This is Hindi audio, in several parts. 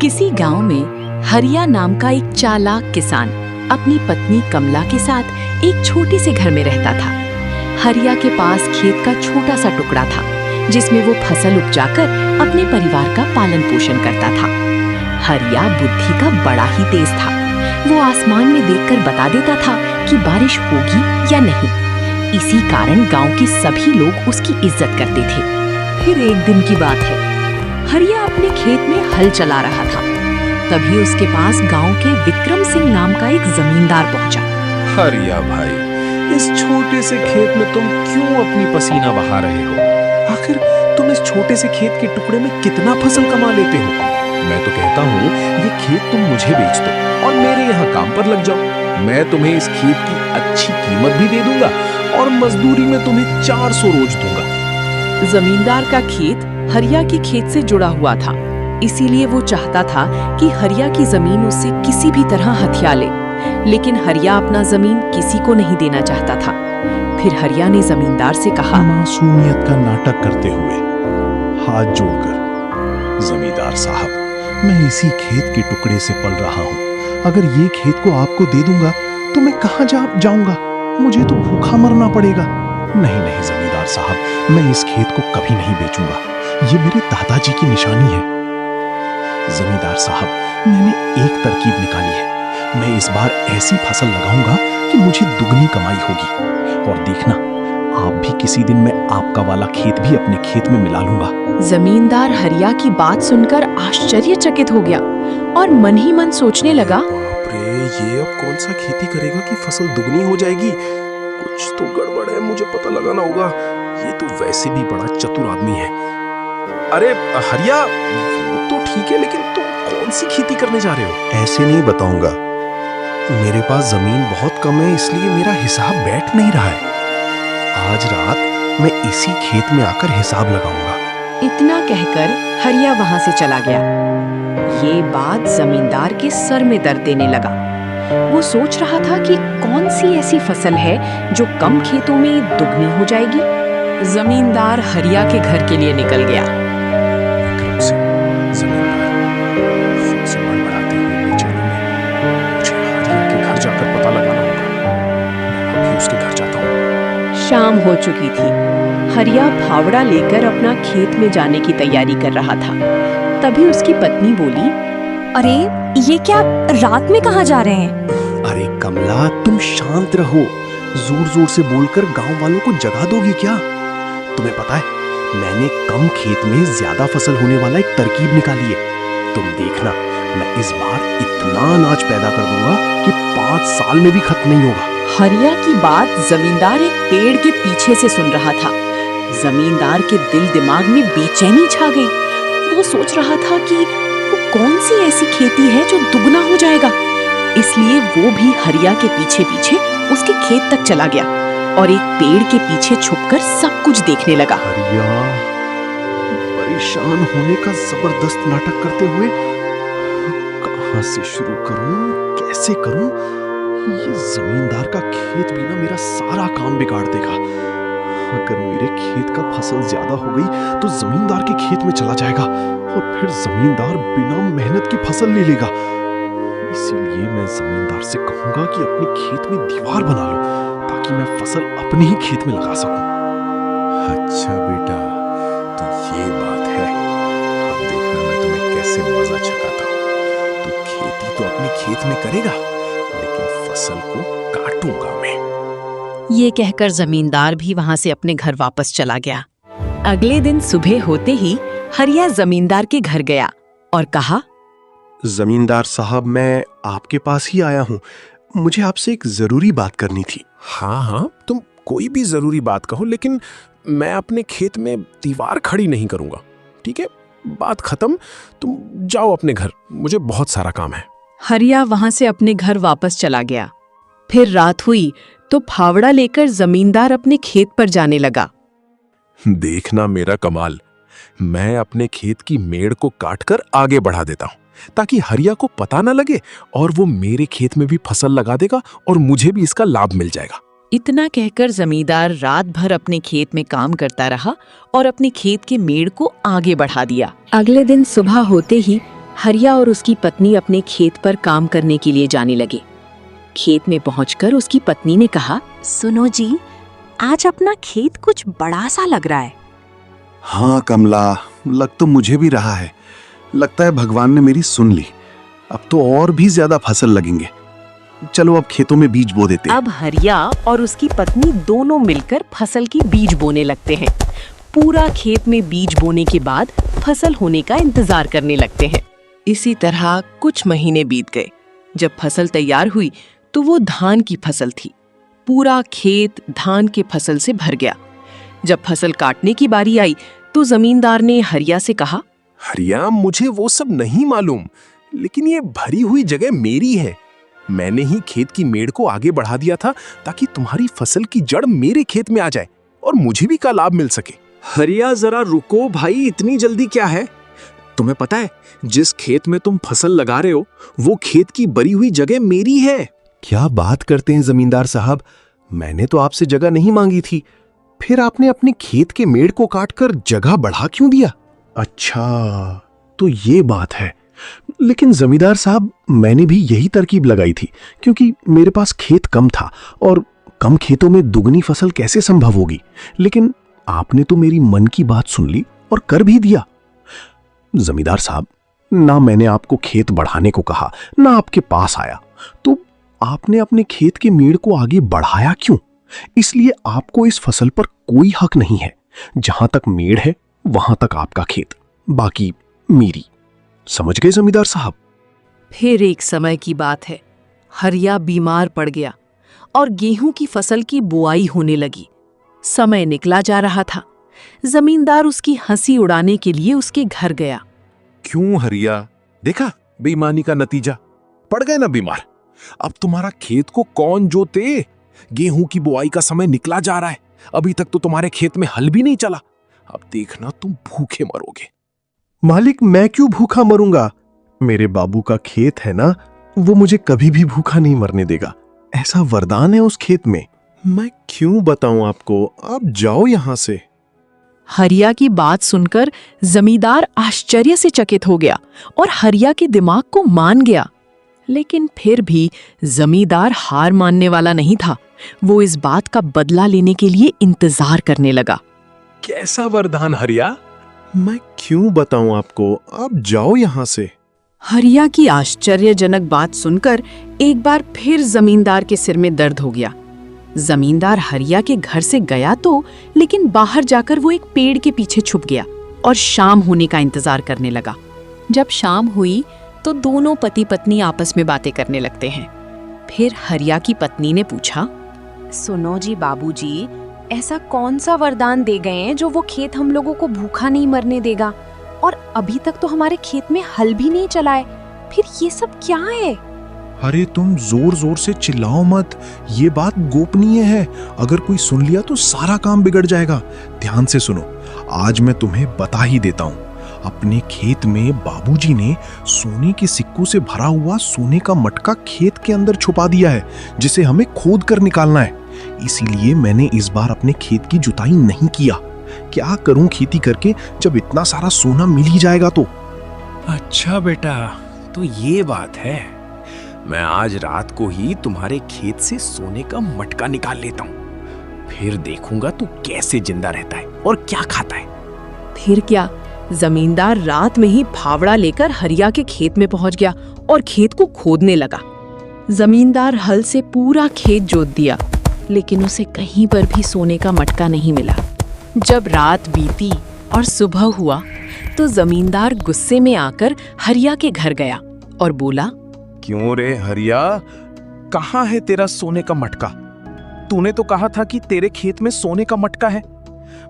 किसी गांव में हरिया नाम का एक चालाक किसान अपनी पत्नी कमला के साथ एक छोटे से घर में रहता था। हरिया के पास खेत का छोटा सा टुकड़ा था जिसमें वो फसल उपजाकर अपने परिवार का पालन पोषण करता था। हरिया बुद्धि का बड़ा ही तेज था। वो आसमान में देखकर बता देता था कि बारिश होगी या नहीं। इसी कारण गांव के सभी लोग उसकी इज्जत करते थे। फिर एक दिन की बात है, हरिया अपने खेत में हल चला रहा था। तभी उसके पास गांव के विक्रम सिंह नाम का एक जमींदार पहुंचा। हरिया भाई, इस छोटे से खेत में तुम क्यों अपनी पसीना बहा रहे हो? आखिर तुम इस छोटे से खेत के टुकड़े में कितना फसल कमा लेते हो? मैं तो कहता हूँ ये खेत तुम मुझे बेच दो और मेरे यहाँ काम पर लग जाओ। मैं तुम्हें इस खेत की अच्छी कीमत भी दे दूंगा और मजदूरी में तुम्हें 400 रोज दूंगा। जमींदार का खेत हरिया के खेत से जुड़ा हुआ था, इसीलिए वो चाहता था कि हरिया की जमीन उससे किसी भी तरह हथिया ले। लेकिन हरिया अपना जमीन किसी को नहीं देना चाहता था। फिर हरिया ने जमींदार से कहा, मासूमियत का नाटक करते हुए हाथ जोड़कर, जमींदार साहब, मैं इसी खेत के टुकड़े से पल रहा हूँ। अगर ये खेत को आपको दे दूंगा तो मैं कहाँ जाऊंगा? मुझे तो भूखा मरना पड़ेगा। नहीं नहीं जमींदार साहब, मैं इस खेत को कभी नहीं बेचूंगा। ये मेरे दादाजी की निशानी है। जमींदार साहब, मैंने एक तरकीब निकाली है। मैं इस बार ऐसी फसल लगाऊंगा कि मुझे दुगनी कमाई होगी। और देखना, आप भी किसी दिन मैं आपका वाला खेत भी अपने खेत में मिला लूंगा। जमींदार हरिया की बात सुनकर आश्चर्यचकित हो गया और मन ही मन सोचने लगा, बाप रे, ये अब कौन सा खेती करेगा कि फसल दुगनी हो जाएगी? कुछ तो गड़बड़ है, मुझे पता लगाना होगा। ये तो वैसे भी बड़ा चतुर आदमी है। अरे हरिया, वो तो ठीक है, लेकिन तुम कौन सी खेती करने जा रहे हो? ऐसे नहीं बताऊंगा। मेरे पास जमीन बहुत कम है, इसलिए मेरा हिसाब बैठ नहीं रहा है। आज रात मैं इसी खेत में आकर हिसाब लगाऊंगा। इतना कहकर हरिया वहां से चला गया। ये बात जमींदार के सर में दर्द देने लगा। वो सोच रहा था कि कौन सी ऐसी फसल है जो कम खेतों में दुगनी हो जाएगी। जमींदार हरिया के घर के लिए निकल गया। विक्रम सिंह, जमींदार, फिर से मन बढ़ाते हुए बेचैनी में मुझे हरिया के घर जाकर पता लगाना होगा। मैं अभी उसके घर जाता हूँ। शाम हो चुकी थी। हरिया फावड़ा लेकर अपना खेत में जाने की तैयारी कर रहा था। तभी उसकी पत्नी बोली, अरे ये क्या, रात में कहाँ जा रहे हैं? अरे कमला, तुम शांत रहो। जोर जोर से बोलकर गांव वालों को जगा दोगी क्या? तुम्हें पता है, मैंने कम खेत में ज्यादा फसल होने वाला एक तरकीब निकाली है। तुम देखना, मैं इस बार इतना अनाज पैदा कर दूंगा कि 5 साल में भी खत्म नहीं होगा। हरिया की बात जमींदार एक पेड़ के पीछे से सुन रहा था। जमींदार के दिल दिमाग में बेचैनी छा गई। वो सोच रहा था कि वो कौन सी ऐसी खेती है जो दुगना हो जाएगा। इसलिए वो भी हरिया के पीछे पीछे उसके खेत तक चला गया और एक पेड़ के पीछे छुपकर सब कुछ देखने लगा। हरिया, परेशान होने का जबरदस्त नाटक करते हुए कहां से शुरू करूं, कैसे करूं? ये जमींदार का खेत भी ना मेरा सारा काम बिगाड़ देगा। अगर मेरे खेत का फसल ज्यादा हो गई तो जमींदार के खेत में चला जाएगा और फिर जमींदार बिना मेहनत की फसल ले लेगा। इसीलिए मैं जमींदार से कहूंगा कि अपने खेत में दीवार बना लो ताकि मैं फसल अपने ही खेत में लगा सकूं। अच्छा बेटा, तो ये बात है। अब देखना मैं तुम्हें कैसे मजा चखाता हूं। तू खेती तो अपने खेत में करेगा, लेकिन फसल को काटूंगा मैं। ये कहकर जमींदार भी वहां से अपने घर वापस चला गया। अगले दिन सुबह होते ही हरिया जमींदार के घर गया और कहा, जमींदार साहब, मैं आपके पास ही आया हूँ। मुझे आपसे एक जरूरी बात करनी थी। हाँ हाँ, तुम कोई भी जरूरी बात कहो, लेकिन मैं अपने खेत में दीवार खड़ी नहीं करूंगा। ठीक है, बात खत्म। तुम जाओ अपने घर, मुझे बहुत सारा काम है। हरिया वहां से अपने घर वापस चला गया। फिर रात हुई तो फावड़ा लेकर जमींदार अपने खेत पर जाने लगा। देखना मेरा कमाल, मैं अपने खेत की मेड़ को काटकर आगे बढ़ा देता हूं ताकि हरिया को पता न लगे और वो मेरे खेत में भी फसल लगा देगा और मुझे भी इसका लाभ मिल जाएगा। इतना कहकर जमींदार रात भर अपने खेत में काम करता रहा और अपने खेत के मेड़ को आगे बढ़ा दिया। अगले दिन सुबह होते ही हरिया और उसकी पत्नी अपने खेत पर काम करने के लिए जाने लगे। खेत में पहुंचकर उसकी पत्नी ने कहा, सुनो जी, आज अपना खेत कुछ बड़ा सा लग रहा है। हाँ कमला, लग तो मुझे भी रहा है। लगता है भगवान ने मेरी सुन ली। अब तो और भी ज्यादा फसल लगेंगे। चलो अब खेतों में बीज बो देते हैं। अब हरिया और उसकी पत्नी दोनों मिलकर फसल की बीज बोने लगते हैं। पूरा खेत में बीज बोने के बाद फसल होने का इंतजार करने लगते हैं। इसी तरह कुछ महीने बीत गए। जब फसल तैयार हुई तो वो धान की फसल थी। पूरा खेत धान के फसल से भर गया। जब फसल काटने की बारी आई तो जमींदार ने हरिया से कहा, हरिया, मुझे वो सब नहीं मालूम, लेकिन ये भरी हुई जगह मेरी है। मैंने ही खेत की मेड़ को आगे बढ़ा दिया था ताकि तुम्हारी फसल की जड़ मेरे खेत में आ जाए और मुझे भी का लाभ मिल सके। हरिया, जरा रुको भाई, इतनी जल्दी क्या है? तुम्हें पता है, जिस खेत में तुम फसल लगा रहे हो वो खेत की भरी हुई जगह मेरी है। क्या बात करते हैं जमींदार साहब, मैंने तो आपसे जगह नहीं मांगी थी। फिर आपने अपने खेत के मेड़ को काटकर जगह बढ़ा क्यों दिया? अच्छा, तो ये बात है। लेकिन जमींदार साहब, मैंने भी यही तरकीब लगाई थी, क्योंकि मेरे पास खेत कम था और कम खेतों में दुगनी फसल कैसे संभव होगी। लेकिन आपने तो मेरी मन की बात सुन ली और कर भी दिया। जमींदार साहब, ना मैंने आपको खेत बढ़ाने को कहा, ना आपके पास आया, तो आपने अपने खेत के मेड़ को आगे बढ़ाया क्यों? इसलिए आपको इस फसल पर कोई हक नहीं है। जहां तक मेड़ है वहां तक आपका खेत, बाकी मेरी। समझ गए जमींदार साहब? फिर एक समय की बात है। हरिया बीमार पड़ गया और गेहूं की फसल की बुआई होने लगी। समय निकला जा रहा था। जमींदार उसकी हंसी उड़ाने के लिए उसके घर गया। क्यों हरिया, देखा बेईमानी का नतीजा? पड़ गए ना बीमार। अब तुम्हारा खेत को कौन जोते? गेहूं की बुआई का समय निकला जा रहा है, अभी तक तो तुम्हारे खेत में हल भी नहीं चला। अब देखना तुम भूखे मरोगे। मालिक, मैं क्यों भूखा मरूंगा? मेरे बाबू का खेत है ना, वो मुझे कभी भी भूखा नहीं मरने देगा। ऐसा वरदान है उस खेत में। मैं क्यों बताऊं आपको, आप जाओ यहां से। हरिया की बात सुनकर जमींदार आश्चर्य से चकित हो गया और हरिया के दिमाग को मान गया। लेकिन फिर भी जमींदार हार मानने वाला नहीं था। वो इस बात का बदला लेने के लिए इंतजार करने लगा। कैसा वरदान हरिया? मैं क्यों बताऊं आपको, आप जाओ यहां से। हरिया की आश्चर्यजनक बात सुनकर एक बार फिर जमींदार के सिर में दर्द हो गया। जमींदार हरिया के घर से गया तो, लेकिन बाहर जाकर वो एक पेड़ के पीछे छुप गया और शाम होने का इंतजार करने लगा। जब शाम हुई तो दोनों पति पत्नी आपस में बातें करने लगते हैं। फिर हरिया की पत्नी ने पूछा, सुनो जी बाबूजी, ऐसा कौन सा वरदान दे गए हैं जो वो खेत हम लोगों को भूखा नहीं मरने देगा? और अभी तक तो हमारे खेत में हल भी नहीं चला है, फिर ये सब क्या है? अरे तुम जोर जोर से चिल्लाओ मत, ये बात गोपनीय है। अगर कोई सुन लिया तो सारा काम बिगड़ जाएगा। ध्यान से सुनो, आज मैं तुम्हें बता ही देता हूँ। अपने खेत में बाबूजी ने सोने के सिक्कों से भरा हुआ सोने का मटका खेत के अंदर छुपा दिया है, जिसे हमें खोद कर निकालना है। इसीलिए मैंने इस बार अपने खेत की जुताई नहीं किया। क्या करूं खेती करके जब इतना सारा सोना मिल ही जाएगा तो। अच्छा बेटा, तो ये बात है। मैं आज रात को ही तुम्हारे खेत से सोने का मटका निकाल लेता हूँ। फिर देखूंगा तू कैसे जिंदा रहता है और क्या खाता है। फिर क्या, जमींदार रात में ही फावड़ा लेकर हरिया के खेत में पहुंच गया और खेत को खोदने लगा। जमींदार हल से पूरा खेत जोत दिया, लेकिन उसे कहीं पर भी सोने का मटका नहीं मिला। जब रात बीती और सुबह हुआ तो जमींदार गुस्से में आकर हरिया के घर गया और बोला, क्यों रे हरिया, कहाँ है तेरा सोने का मटका? तूने तो कहा था कि तेरे खेत में सोने का मटका है।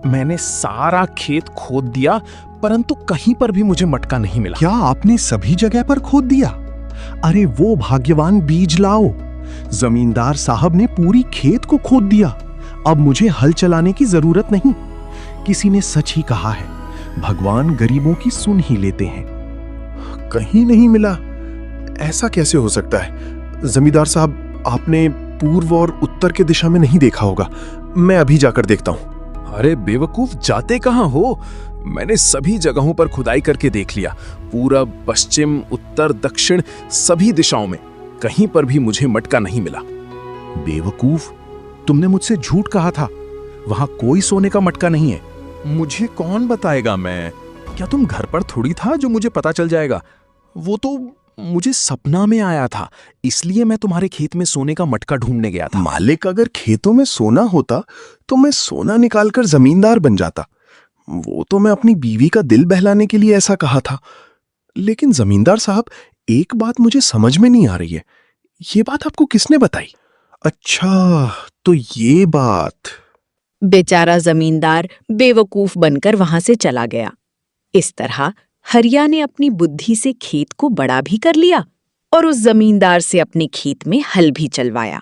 मैंने सारा खेत खोद दिया, परंतु कहीं पर भी मुझे मटका नहीं मिला। क्या आपने सभी जगह पर खोद दिया? अरे वो भाग्यवान बीज लाओ। जमींदार साहब ने पूरी खेत को खोद दिया। अब मुझे हल चलाने की जरूरत नहीं। किसी ने सच ही कहा है, भगवान गरीबों की सुन ही लेते हैं। कहीं नहीं मिला? ऐसा कैसे हो सकता है? जमींदार साहब, आपने पूर्व और उत्तर के दिशा में नहीं देखा होगा। मैं अभी जाकर देखता हूँ। अरे बेवकूफ, जाते कहाँ हो? मैंने सभी जगहों पर खुदाई करके देख लिया, पूरब, पश्चिम, उत्तर, दक्षिण, सभी दिशाओं में। कहीं पर भी मुझे मटका नहीं मिला। बेवकूफ, तुमने मुझसे झूठ कहा था। वहां कोई सोने का मटका नहीं है। मुझे कौन बताएगा? मैं क्या तुम घर पर थोड़ी था जो मुझे पता चल जाएगा? वो तो मुझे सपना में आया था, इसलिए मैं तुम्हारे खेत में सोने का मटका ढूंढने गया था। मालिक, अगर खेतों में सोना होता तो मैं सोना निकालकर जमींदार बन जाता। वो तो मैं अपनी बीवी का दिल बहलाने के लिए ऐसा कहा था। लेकिन जमींदार साहब, एक बात मुझे समझ में नहीं आ रही है। ये बात आपको किसने बताई? अच्छा, तो ये बात। बेचारा जमींदार बेवकूफ बनकर वहां से चला गया। इस तरह हरिया ने अपनी बुद्धि से खेत को बड़ा भी कर लिया और उस जमींदार से अपने खेत में हल भी चलवाया।